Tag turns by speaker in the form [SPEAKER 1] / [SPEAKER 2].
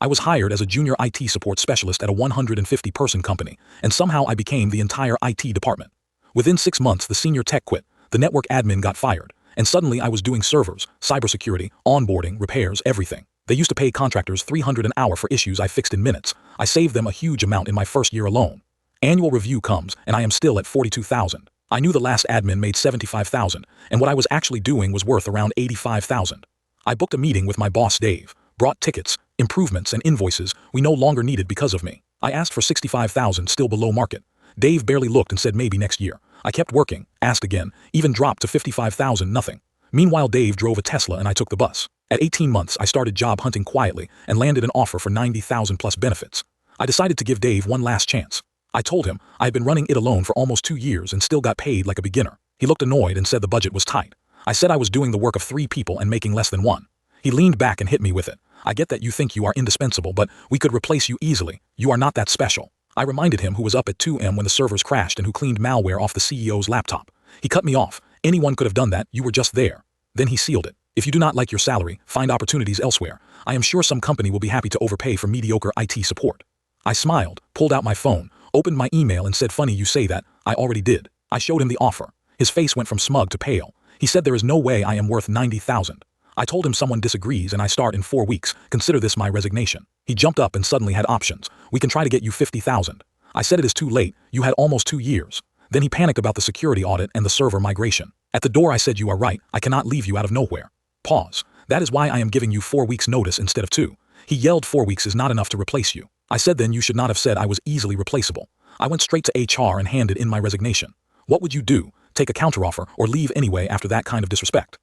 [SPEAKER 1] I was hired as a junior IT support specialist at a 150-person company, and somehow I became the entire IT department. Within 6 months, the senior tech quit, the network admin got fired, and suddenly I was doing servers, cybersecurity, onboarding, repairs, everything. They used to pay contractors $300 an hour for issues I fixed in minutes. I saved them a huge amount in my first year alone. Annual review comes, and I am still at $42,000. I knew the last admin made $75,000, and what I was actually doing was worth around $85,000. I booked a meeting with my boss Dave, brought tickets, improvements, and invoices we no longer needed because of me. I asked for $65,000, still below market. Dave barely looked and said maybe next year. I kept working, asked again, even dropped to $55,000, nothing. Meanwhile, Dave drove a Tesla and I took the bus. At 18 months, I started job hunting quietly and landed an offer for $90,000 plus benefits. I decided to give Dave one last chance. I told him I had been running it alone for almost 2 years and still got paid like a beginner. He looked annoyed and said the budget was tight. I said I was doing the work of 3 people and making less than 1. He leaned back and hit me with it. I get that you think you are indispensable, but we could replace you easily. You are not that special. I reminded him who was up at 2 a.m. when the servers crashed and who cleaned malware off the CEO's laptop. He cut me off. Anyone could have done that, you were just there. Then he sealed it. If you do not like your salary, find opportunities elsewhere. I am sure some company will be happy to overpay for mediocre IT support. I smiled, pulled out my phone, opened my email and said, funny you say that, I already did. I showed him the offer. His face went from smug to pale. He said there is no way I am worth $90,000. I told him someone disagrees and I start in 4 weeks. Consider this my resignation. He jumped up and suddenly had options. We can try to get you $50,000. I said it is too late, you had almost 2 years. Then he panicked about the security audit and the server migration. At the door I said you are right, I cannot leave you out of nowhere. Pause. That is why I am giving you 4 weeks notice instead of 2. He yelled 4 weeks is not enough to replace you. I said then you should not have said I was easily replaceable. I went straight to HR and handed in my resignation. What would you do? Take a counteroffer or leave anyway after that kind of disrespect?